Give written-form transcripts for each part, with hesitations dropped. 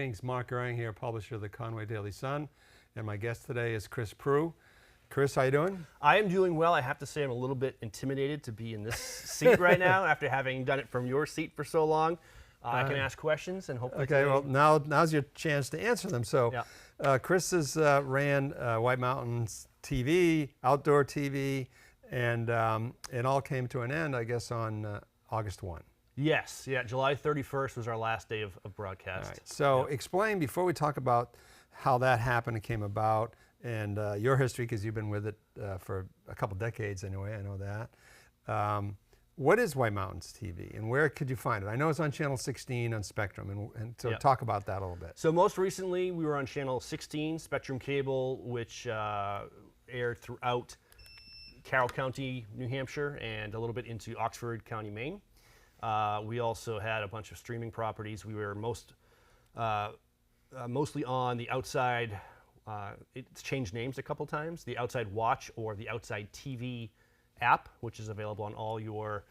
Greetings, Mark Goering here, publisher of the Conway Daily Sun, and my guest today is Chris Proulx. Chris, how you doing? I am doing well. I have to say I'm a little bit intimidated to be in this seat right now after having done it from your seat for so long. I can ask questions and hopefully... Okay, well, now's your chance to answer them. So, Chris has ran White Mountains TV, outdoor TV, and it all came to an end, I guess, on August 1. Yes, yeah, July 31st was our last day of broadcast. Right. So explain, before we talk about how that happened and came about, and your history, because you've been with it for a couple decades anyway, I know that. What is White Mountains TV, and where could you find it? I know it's on Channel 16 on Spectrum, and so talk about that a little bit. So most recently, we were on Channel 16, Spectrum Cable, which aired throughout Carroll County, New Hampshire, and a little bit into Oxford County, Maine. We also had a bunch of streaming properties. We were mostly on the Outside, it's changed names a couple times, the Outside Watch or the Outside TV app, which is available on all your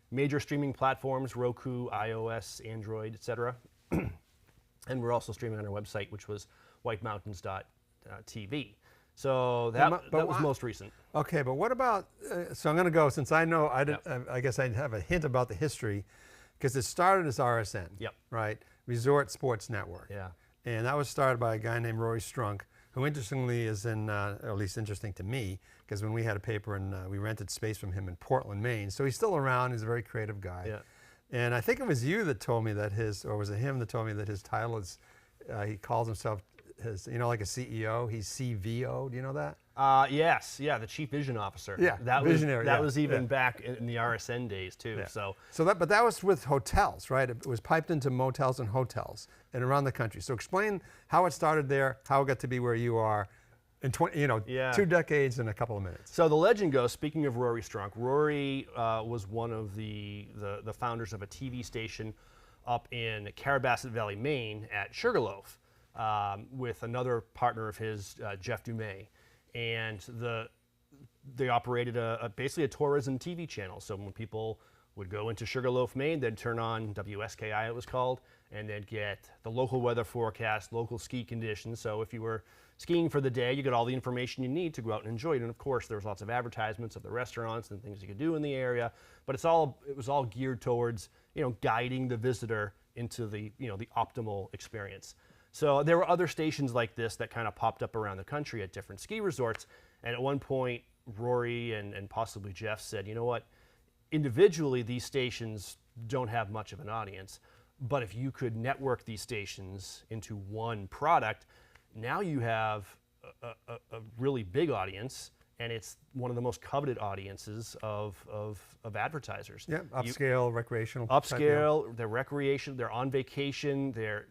major streaming platforms, Roku, iOS, Android, etc. And we're also streaming on our website, which was whitemountains.tv. So that was most recent. Okay, but what about, so I'm going to go, since I know, I guess I have a hint about the history, because it started as RSN, right? Resort Sports Network. Yeah. And that was started by a guy named Rory Strunk, who interestingly is in, or at least interesting to me, because when we had a paper and we rented space from him in Portland, Maine, so he's still around, he's a very creative guy. Yeah. And I think it was you that told me that or was it him that told me that his title is, he calls himself, like a CEO, he's CVO, do you know that? Yes, yeah, the Chief Vision Officer. Yeah, visionary. That was even back in the RSN days too. Yeah. But that was with hotels, right? It was piped into motels and hotels and around the country. So explain how it started there, how it got to be where you are in 2 decades and a couple of minutes. So the legend goes, speaking of Rory Strunk, Rory was one of the founders of a TV station up in Carrabasset Valley, Maine at Sugarloaf. With another partner of his, Jeff Dumais, and they operated basically a tourism TV channel. So when people would go into Sugarloaf, Maine, they'd turn on WSKI, it was called, and they'd get the local weather forecast, local ski conditions. So if you were skiing for the day, you get all the information you need to go out and enjoy it. And of course, there was lots of advertisements of the restaurants and things you could do in the area. But it was all geared towards guiding the visitor into the the optimal experience. So there were other stations like this that kind of popped up around the country at different ski resorts. And at one point, Rory and possibly Jeff said, you know what, individually these stations don't have much of an audience, but if you could network these stations into one product, now you have a really big audience, and it's one of the most coveted audiences of advertisers. Yeah, upscale, recreational. Upscale, they're recreation, they're on vacation, their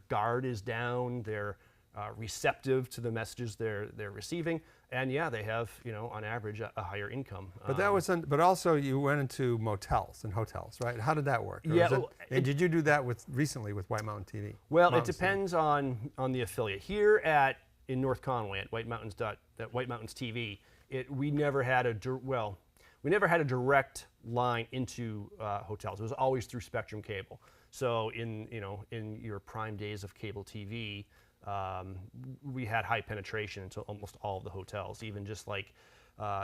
guard is down, they're receptive to the messages they're receiving, and yeah, they have on average a higher income. But that was, but also you went into motels and hotels, right? How did that work? And did you do that recently with White Mountain TV? Well, it depends on the affiliate. Here in North Conway at White Mountains TV, we never had a direct line into hotels. It was always through Spectrum Cable. So in your prime days of cable TV, we had high penetration into almost all of the hotels. Even just like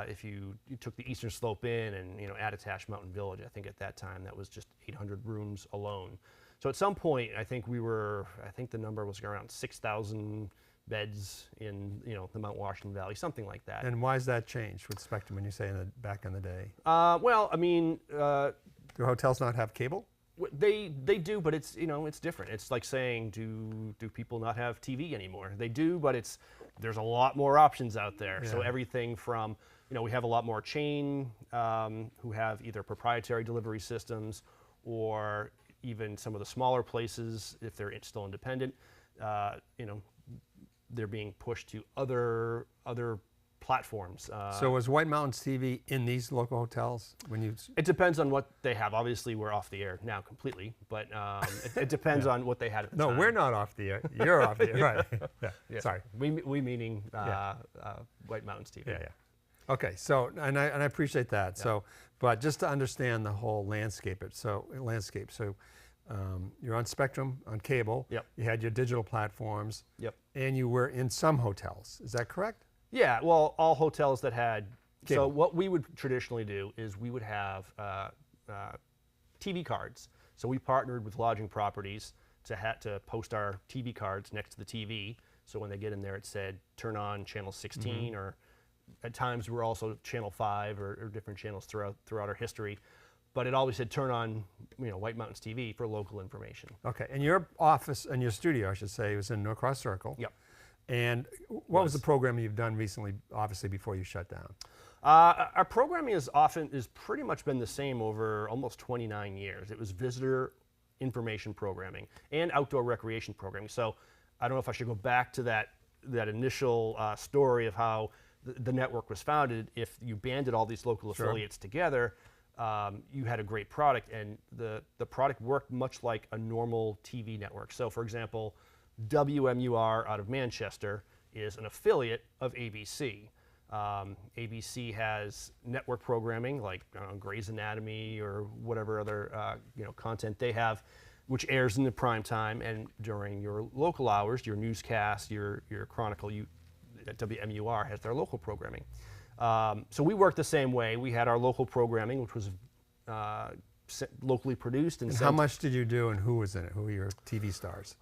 if you took the Eastern Slope Inn and Attitash Mountain Village, I think at that time that was just 800 rooms alone. So at some point, I think the number was around 6,000 beds in the Mount Washington Valley, something like that. And why has that changed with Spectrum when you say back in the day? Well, I mean, do hotels not have cable? They do, but it's it's different. It's like saying, do people not have TV anymore? They do, but there's a lot more options out there. Yeah. So everything from we have a lot more chain who have either proprietary delivery systems, or even some of the smaller places, if they're still independent, they're being pushed to other platforms. So was White Mountains TV in these local hotels when you? It depends on what they have. Obviously, we're off the air now completely, but it depends on what they had at the time. No, we're not off the air. You're off the air, right? Yeah. Sorry. We meaning White Mountains TV. Yeah. Okay. So and I appreciate that. Yeah. So, but just to understand the whole landscape. So You're on Spectrum, on cable. Yep. You had your digital platforms. Yep. And you were in some hotels. Is that correct? Yeah, well, all hotels that had. So Cable. what we would traditionally do is we would have TV cards. So we partnered with lodging properties to post our TV cards next to the TV. So when they get in there, it said turn on channel 16, or at times we're also channel 5 or different channels throughout our history. But it always said turn on, White Mountains TV for local information. Okay. And your office and your studio, I should say, was in Norcross Circle. Yep. And what was the programming you've done recently, obviously, before you shut down? Our programming is pretty much been the same over almost 29 years. It was visitor information programming and outdoor recreation programming. So I don't know if I should go back to that initial story of how the network was founded. If you banded all these local affiliates together, you had a great product, and the product worked much like a normal TV network. So for example, WMUR out of Manchester is an affiliate of ABC. ABC has network programming like Grey's Anatomy or whatever other content they have, which airs in the prime time, and during your local hours, your newscast, your Chronicle, WMUR has their local programming. So we worked the same way. We had our local programming, which was locally produced. And how much did you do, and who was in it? Who were your TV stars?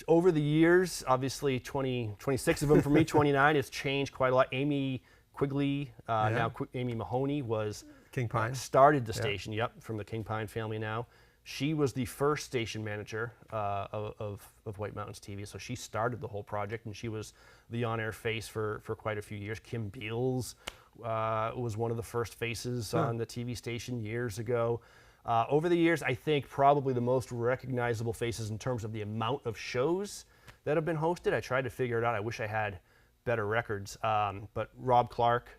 Over the years, obviously 26 of them for me, 29. It's changed quite a lot. Amy Quigley, now Amy Mahoney, was King Pine? started the station, from the King Pine family now. She was the first station manager of White Mountains TV, so she started the whole project, and she was the on-air face for quite a few years. Kim Beals was one of the first faces on the TV station years ago. Over the years, I think probably the most recognizable faces in terms of the amount of shows that have been hosted. I tried to figure it out. I wish I had better records. But Rob Clark,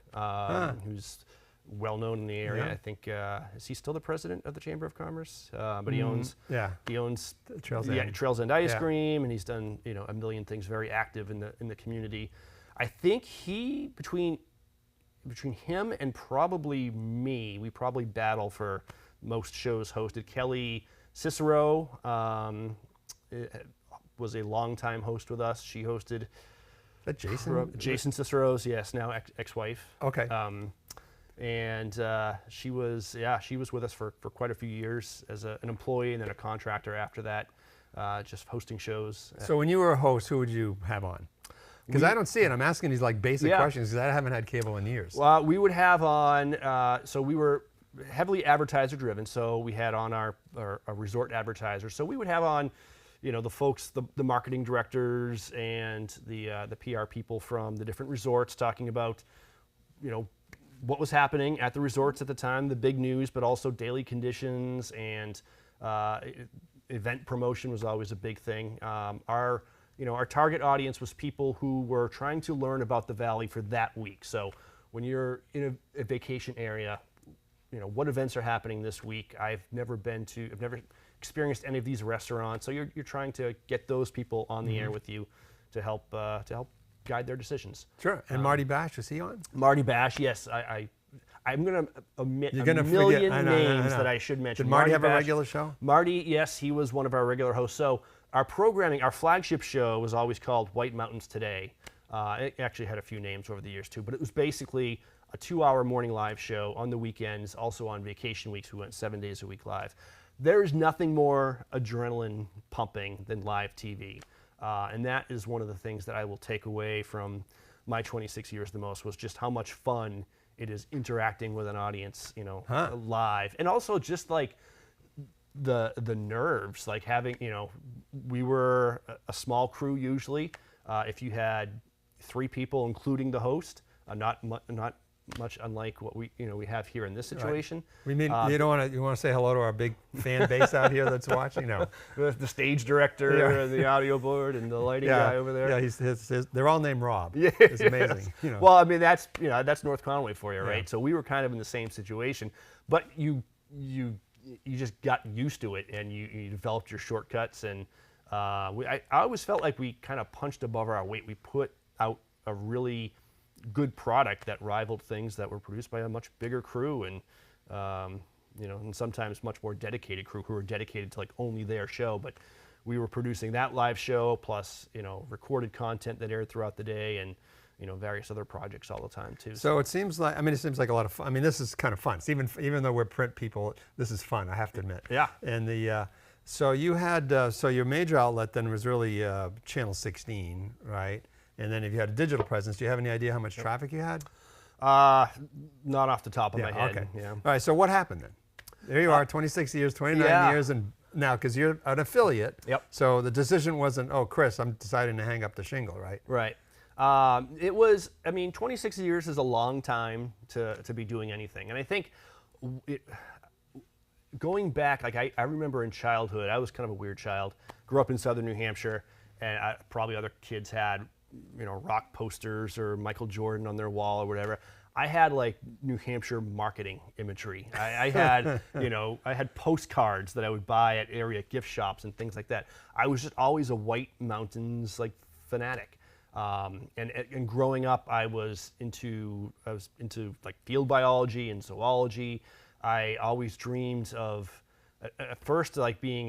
who's well known in the area, I think, is he still the president of the Chamber of Commerce? But he owns Trails End Ice Cream, and he's done a million things. Very active in the community. I think between him and probably me, we probably battle for most shows hosted. Kelly Cicero was a longtime host with us. She hosted. Is that Jason? Jason Cicero's, now ex-wife. Okay. And she was with us for quite a few years as an employee, and then a contractor after that, just hosting shows. So when you were a host, who would you have on? Because I don't see it. I'm asking these like basic questions because I haven't had cable in years. Well, we would have on, so we were heavily advertiser driven. So we had on our resort advertisers. So we would have on, the folks, the marketing directors and the PR people from the different resorts talking about, what was happening at the resorts at the time, the big news, but also daily conditions, and event promotion was always a big thing. Our target audience was people who were trying to learn about the Valley for that week. So when you're in a vacation area, what events are happening this week? I've never experienced any of these restaurants. So you're trying to get those people on the air with you to help guide their decisions. Sure. And Marty Bash, was he on? Marty Bash, yes. I'm going to omit a million names that I should mention. Did Marty have Bash, a regular show? Marty, yes, he was one of our regular hosts. So our programming, our flagship show was always called White Mountains Today. It actually had a few names over the years too, but it was basically a 2-hour morning live show on the weekends, also on vacation weeks. We went 7 days a week live. There is nothing more adrenaline pumping than live TV. And that is one of the things that I will take away from my 26 years the most, was just how much fun it is interacting with an audience, live. And also just like the nerves, like having, we were a small crew usually. If you had 3 people, including the host, not much unlike what we have here in this situation. Right. We mean, you want to say hello to our big fan base out here that's watching? No. The stage director, and the audio board, and the lighting guy over there. Yeah, they're all named Rob. Yeah, it's amazing. Well, I mean, that's North Conway for you, right? So we were kind of in the same situation, but you just got used to it, and you developed your shortcuts, and I always felt like we kind of punched above our weight. We put out a really good product that rivaled things that were produced by a much bigger crew, and and sometimes much more dedicated crew who were dedicated to like only their show. But we were producing that live show plus, recorded content that aired throughout the day and, various other projects all the time too. So it seems like, it seems like a lot of fun. This is kind of fun. It's even though we're print people, this is fun, I have to admit. Yeah. And so you had, so your major outlet then was really Channel 16, right? And then if you had a digital presence, do you have any idea how much traffic you had? Not off the top of my head. Okay. Yeah. All right, so what happened then? There you are, 26 years, 29 years, and now, because you're an affiliate, Yep. so the decision wasn't, oh, Chris, I'm deciding to hang up the shingle, right? Right. It was, 26 years is a long time to be doing anything. And I think going back, like I remember in childhood, I was kind of a weird child, grew up in southern New Hampshire, and probably other kids had, rock posters or Michael Jordan on their wall or whatever. I had like New Hampshire marketing imagery. I had, I had postcards that I would buy at area gift shops and things like that. I was just always a White Mountains like fanatic. And growing up, I was into like field biology and zoology. I always dreamed of, at first, like being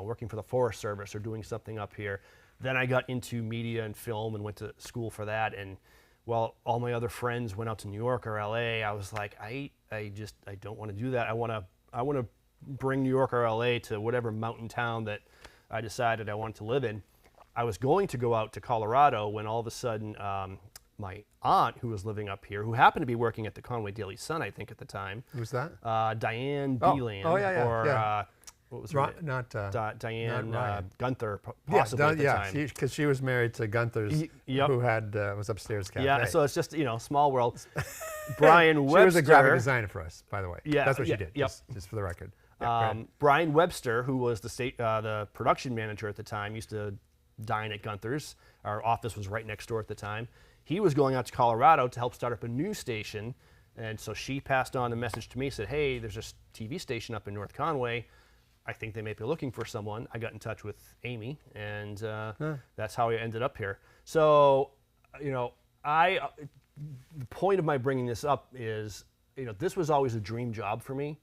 working for the Forest Service or doing something up here. Then I got into media and film and went to school for that. And while all my other friends went out to New York or LA, I was like, I don't want to do that. I want to bring New York or LA to whatever mountain town that I decided I wanted to live in. I was going to go out to Colorado when all of a sudden my aunt, who was living up here, who happened to be working at the Conway Daily Sun, I think at the time. Who's that? Diane Beeland. Oh, yeah. Or yeah. what was her name? Diane Gunther, possibly at the time. Yeah, because she was married to Gunther's, Yep. who was upstairs cafe. Yeah, so it's just, small world. Brian Webster. She was a graphic designer for us, by the way. Yeah, that's what she did, yep. just for the record. Yeah, Brian Webster, who was the production manager at the time, used to dine at Gunther's. Our office was right next door at the time. He was going out to Colorado to help start up a news station, and so she passed on the message to me, said, hey, there's a TV station up in North Conway. I think they may be looking for someone. I got in touch with Amy, and that's how I ended up here. So, the point of my bringing this up is, this was always a dream job for me.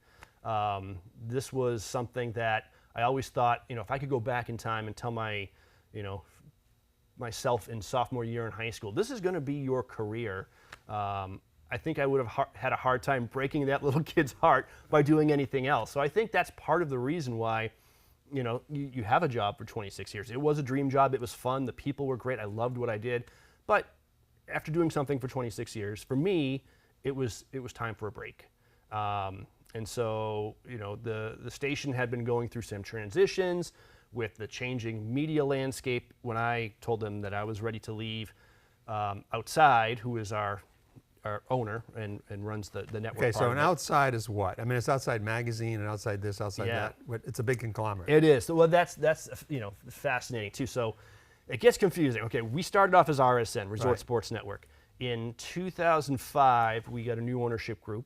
This was something that I always thought, if I could go back in time and tell myself in sophomore year in high school, this is going to be your career. I think I would have had a hard time breaking that little kid's heart by doing anything else. So I think that's part of the reason why, you have a job for 26 years. It was a dream job. It was fun. The people were great. I loved what I did. But after doing something for 26 years, for me, it was time for a break. And so, the station had been going through some transitions with the changing media landscape. When I told them that I was ready to leave, Outside, who is our owner and runs the network. Okay, so an Outside is what? It's Outside Magazine and Outside this, Outside that. It's a big conglomerate. It is. Well, that's fascinating too. So it gets confusing. Okay, we started off as RSN, Resort Sports Network. In 2005, we got a new ownership group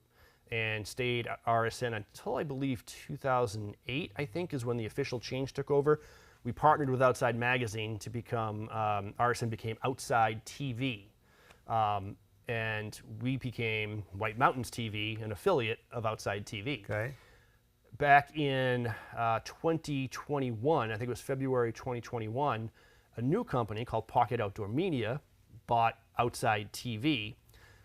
and stayed at RSN until I believe 2008, I think, is when the official change took over. We partnered with Outside Magazine to become, RSN became Outside TV. And we became White Mountains TV, an affiliate of Outside TV. Okay. Back in 2021, I think it was February 2021, a new company called Pocket Outdoor Media bought Outside TV.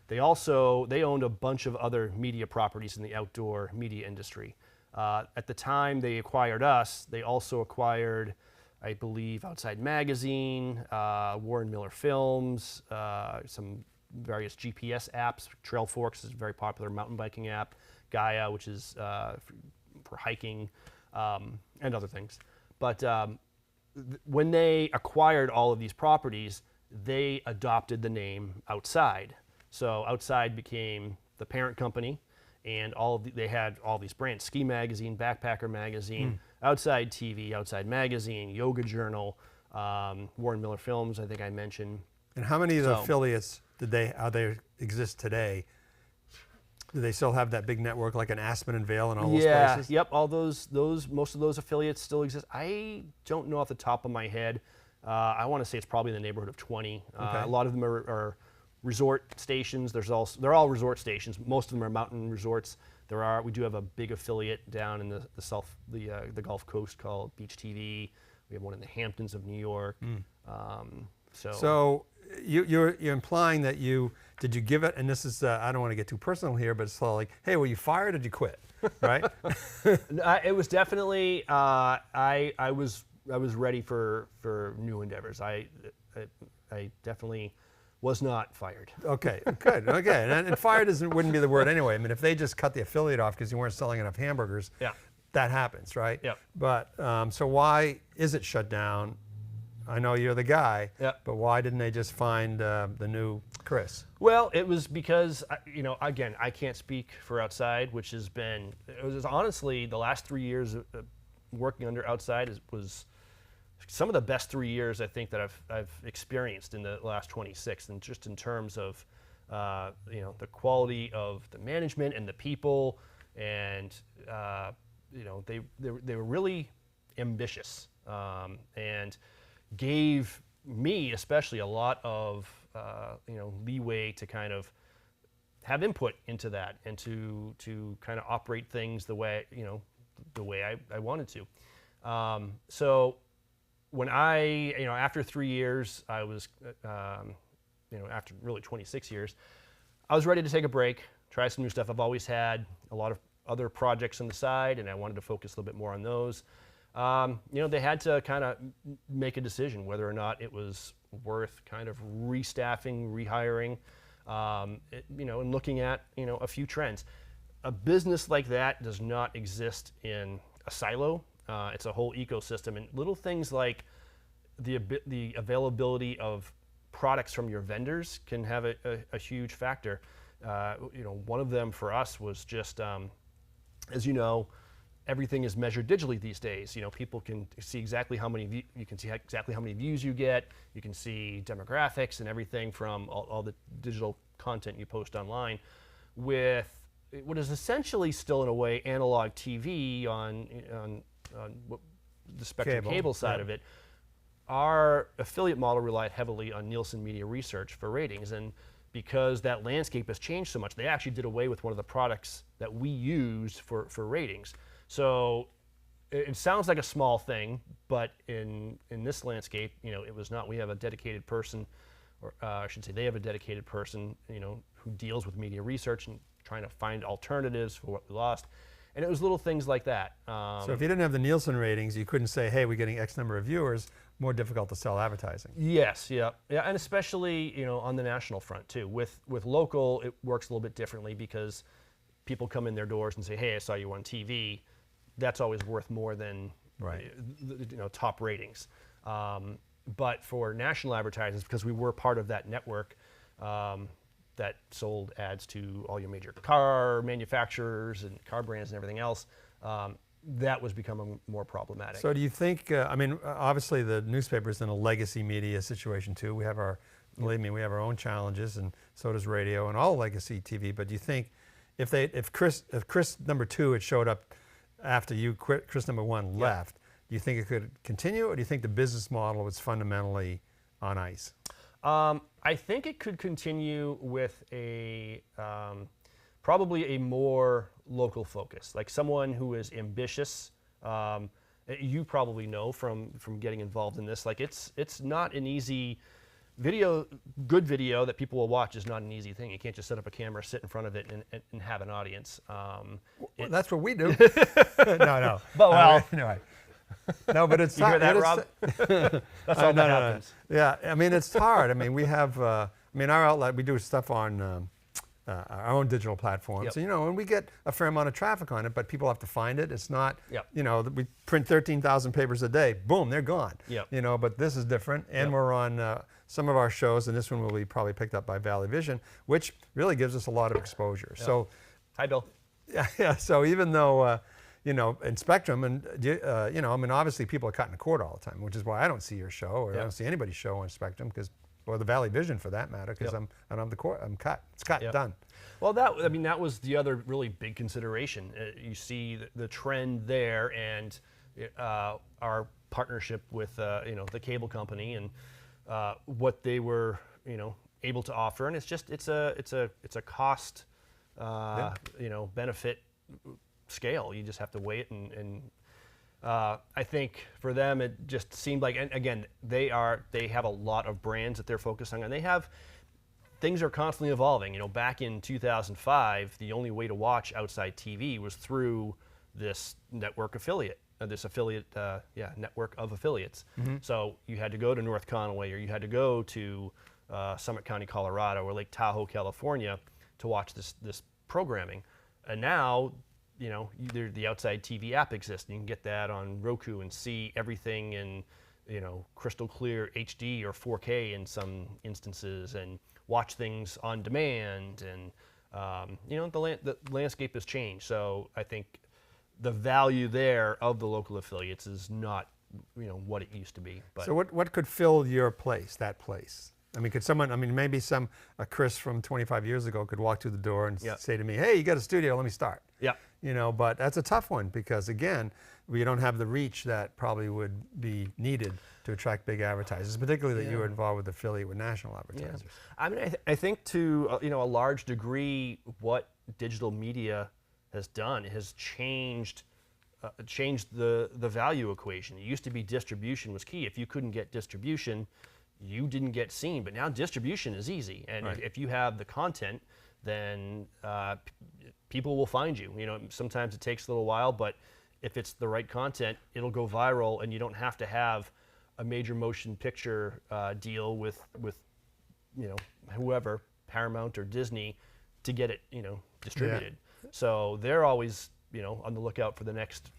They owned a bunch of other media properties in the outdoor media industry. At the time they acquired us, they also acquired, I believe, Outside Magazine, Warren Miller Films, some various GPS apps. Trail Forks is a very popular mountain biking app. Gaia, which is for hiking, and other things. But when they acquired all of these properties, they adopted the name Outside. So Outside became the parent company, and they had all these brands: Ski Magazine, Backpacker Magazine, Outside TV, Outside Magazine, Yoga Journal, Warren Miller Films, I think I mentioned. And how many of the affiliates how they exist today? Do they still have that big network like an Aspen and Vail and all those places? Yep, all those most of those affiliates still exist. I don't know off the top of my head. I want to say it's probably in the neighborhood of 20. Okay. A lot of them are resort stations. They're all resort stations. Most of them are mountain resorts. We do have a big affiliate down in the Gulf Coast called Beach TV. We have one in the Hamptons of New York. So you're implying that did you give it? And this is I don't want to get too personal here, but it's like, hey, were you fired or did you quit? Right? It was definitely I was ready for new endeavors. I definitely was not fired. Okay, good. Okay, and fired wouldn't be the word anyway. I mean, if they just cut the affiliate off because you weren't selling enough hamburgers, that happens, right? Yep. But so why is it shut down? I know you're the guy, but why didn't they just find the new Chris? Well, it was because, again, I can't speak for Outside, which it was honestly the last 3 years of working under Outside was some of the best 3 years I think that I've experienced in the last 26, and just in terms of the quality of the management and the people, and they were really ambitious and gave me especially a lot of leeway to kind of have input into that and to kind of operate things the way I wanted to. So when after 3 years, I was after really 26 years, I was ready to take a break, try some new stuff. I've always had a lot of other projects on the side, and I wanted to focus a little bit more on those. They had to kind of make a decision whether or not it was worth kind of restaffing, rehiring, and looking at a few trends. A business like that does not exist in a silo. It's a whole ecosystem, and little things like the availability of products from your vendors can have a huge factor. One of them for us was just, as you know, everything is measured digitally these days. People can see exactly how many views you get. You can see demographics and everything from all the digital content you post online. With what is essentially still in a way analog TV on the Spectrum cable side of it, our affiliate model relied heavily on Nielsen Media Research for ratings, and because that landscape has changed so much, they actually did away with one of the products that we used for ratings. So it sounds like a small thing, but in this landscape, it was not. We have a dedicated person, or I should say they have a dedicated person, who deals with media research and trying to find alternatives for what we lost. And it was little things like that. So if you didn't have the Nielsen ratings, you couldn't say, hey, we're getting X number of viewers, more difficult to sell advertising. Yes, yeah, and especially, on the national front too. With local, it works a little bit differently because people come in their doors and say, hey, I saw you on TV. That's always worth more than top ratings. But for national advertisers, because we were part of that network that sold ads to all your major car manufacturers and car brands and everything else, that was becoming more problematic. So do you think, obviously the newspaper's in a legacy media situation too. We have believe me, we have our own challenges, and so does radio and all legacy TV. But do you think if Chris number 2 had showed up after you quit, Chris number 1 left, do you think it could continue, or do you think the business model was fundamentally on ice? I think it could continue with probably a more local focus, like someone who is ambitious. You probably know from getting involved in this, like it's not an easy video. Good video that people will watch is not an easy thing. You can't just set up a camera, sit in front of it, and have an audience. Well, that's what we do. No. But well, anyway. No, but it's you hear that, Rob? That's all that happens. Yeah, it's hard. We have, our outlet, we do stuff on our own digital platforms. Yep. And we get a fair amount of traffic on it, but people have to find it. It's not, Yep. We print 13,000 papers a day. Boom, they're gone. Yep. But this is different. And we're on some of our shows, and this one will be probably picked up by Valley Vision, which really gives us a lot of exposure. Yep. So, hi, Bill. Yeah. So even though, in Spectrum, and obviously people are cutting the cord all the time, which is why I don't see your show, or I don't see anybody's show on Spectrum, or the Valley Vision for that matter, because I'm cut. It's cut, done. Well, that was the other really big consideration. You see the trend there, and our partnership with the cable company, and what they were able to offer, and it's a cost benefit scale. You just have to weigh it, and I think for them it just seemed like, and again, they have a lot of brands that they're focusing on. Things are constantly evolving. Back in 2005, the only way to watch outside TV was through this network affiliate, network of affiliates. So you had to go to North Conway, or you had to go to Summit County, Colorado, or Lake Tahoe, California, to watch this programming. And now, the outside TV app exists, and you can get that on Roku and see everything in, crystal clear HD or 4K in some instances, and watch things on demand. And the landscape has changed. So I think the value there of the local affiliates is not, what it used to be. But so what could fill your place, that place? I mean, could someone, maybe a Chris from 25 years ago could walk through the door and say to me, hey, you got a studio, let me start. Yeah. But that's a tough one, because again, we don't have the reach that probably would be needed to attract big advertisers, particularly that you were involved with affiliate with national advertisers. Yeah. I think to a large degree, what digital media has done has changed the value equation. It used to be distribution was key. If you couldn't get distribution, you didn't get seen. But now distribution is easy, and if you have the content, then people will find you. Sometimes it takes a little while, but if it's the right content, it'll go viral, and you don't have to have a major motion picture deal with whoever, Paramount or Disney, to get it distributed. So they're always on the lookout for the next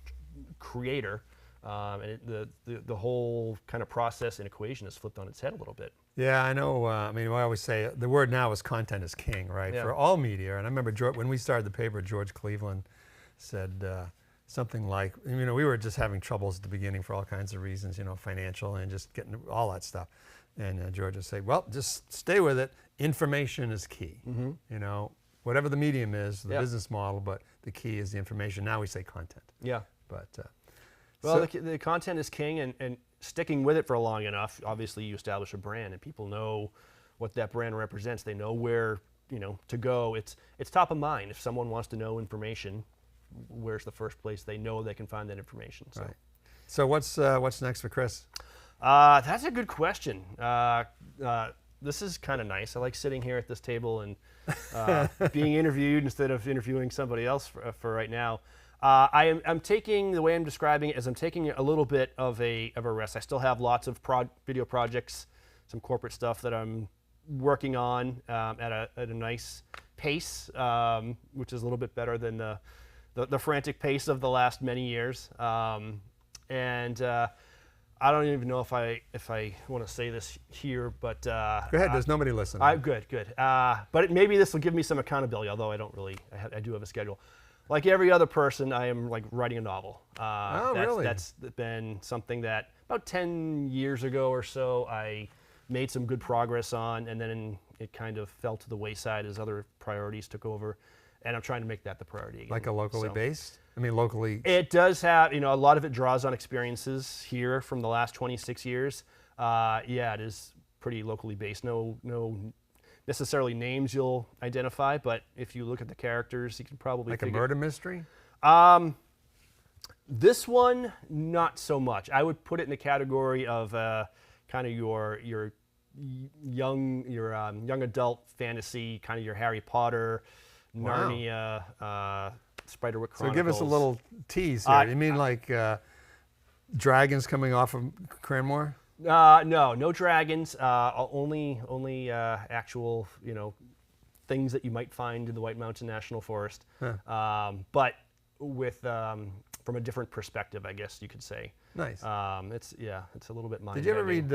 creator, and the whole kind of process and equation is flipped on its head a little bit. Yeah, I know. I always say the word now is content is king, right? Yeah. For all media. And I remember when we started the paper, George Cleveland said something like, we were just having troubles at the beginning for all kinds of reasons, financial and just getting all that stuff. And George would say, well, just stay with it. Information is key. Whatever the medium is, the business model, but the key is the information. Now we say content. Yeah. But the content is king, and sticking with it for long enough, obviously you establish a brand, and people know what that brand represents. They know where to go. It's top of mind. If someone wants to know information, where's the first place they know they can find that information? So, right. So what's next for Chris? That's a good question. This is kind of nice. I like sitting here at this table and being interviewed instead of interviewing somebody else for right now. I'm taking, the way I'm describing it is, I'm taking a little bit of a rest. I still have lots of video projects, some corporate stuff that I'm working on at a nice pace, which is a little bit better than the frantic pace of the last many years. I don't even know if I want to say this here, but go ahead. There's nobody listening. Good. But maybe this will give me some accountability. Although I don't really, I do have a schedule. Like every other person, I am writing a novel. Really? That's been something that about 10 years ago or so I made some good progress on, and then it kind of fell to the wayside as other priorities took over. And I'm trying to make that the priority again. Like a locally based? Locally. It does have, a lot of it draws on experiences here from the last 26 years. It is pretty locally based. No necessarily names you'll identify, but if you look at the characters, you can probably like a murder mystery? This one, not so much. I would put it in the category of kind of your young adult fantasy, kind of your Harry Potter, Narnia, Spiderwick Chronicles. So give us a little tease here. You mean like dragons coming off of Cranmore? No dragons. Only actual, things that you might find in the White Mountain National Forest. Huh. But with from a different perspective, I guess you could say. Nice. It's a little bit mind-bending. Did you ever read?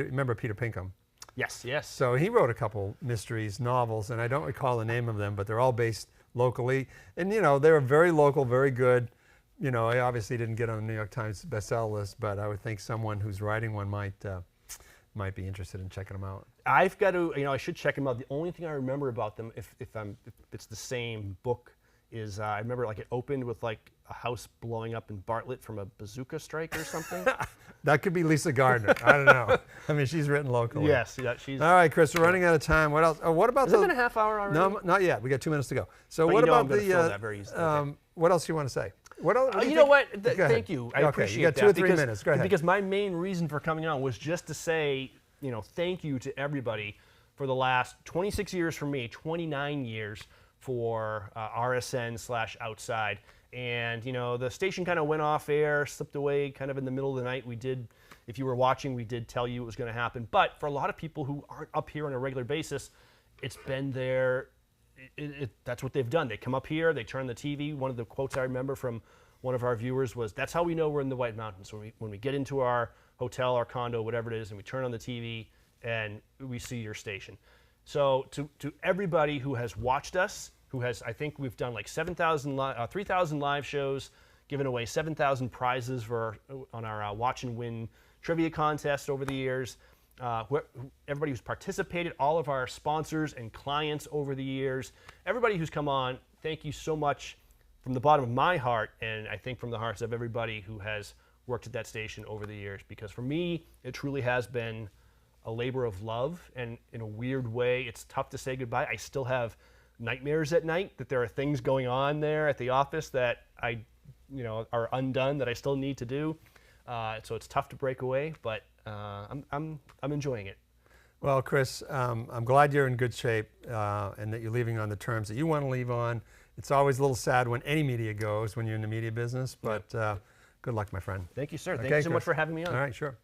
Remember Peter Pinkham? Yes. So he wrote a couple mysteries novels, and I don't recall the name of them, but they're all based locally, and they were very local, very good. I obviously didn't get on the New York Times bestseller list, but I would think someone who's writing one might be interested in checking them out. I've got to, I should check them out. The only thing I remember about them, if it's the same book, is I remember it opened with a house blowing up in Bartlett from a bazooka strike or something. That could be Lisa Gardner. I don't know. I mean, she's written locally. Yes, yeah, she's. All right, Chris, we're running out of time. What else? Oh, what about Has it been a half hour already? No, not yet. We got 2 minutes to go. So But what you know about I'm gonna fill the? that very easily. Okay. What else do you want to say? What else? You know what? Thank you. I Okay, appreciate you got that. 2 or 3 because, minutes. Go ahead. Because my main reason for coming on was just to say, thank you to everybody for the last 26 years for me, 29 years for RSN/Outside. And, the station kind of went off air, slipped away kind of in the middle of the night. We did, if you were watching, we did tell you it was going to happen. But for a lot of people who aren't up here on a regular basis, it's been there. That's what they've done. They come up here, they turn the TV. One of the quotes I remember from one of our viewers was, "That's how we know we're in the White Mountains. When we get into our hotel, our condo, whatever it is, and we turn on the TV and we see your station." So to everybody who has watched us, I think we've done like 3,000 live shows, given away 7,000 prizes on our Watch and Win trivia contest over the years. Everybody who's participated, all of our sponsors and clients over the years, everybody who's come on, thank you so much from the bottom of my heart, and I think from the hearts of everybody who has worked at that station over the years. Because for me, it truly has been a labor of love, and in a weird way, it's tough to say goodbye. I still have nightmares at night that there are things going on there at the office that are undone that I still need to do. So it's tough to break away, but I'm enjoying it. Well, Chris, I'm glad you're in good shape and that you're leaving on the terms that you want to leave on. It's always a little sad when any media goes when you're in the media business, but good luck, my friend. Thank you, sir. Okay, Thank you so much Chris. for having me on. All right, sure.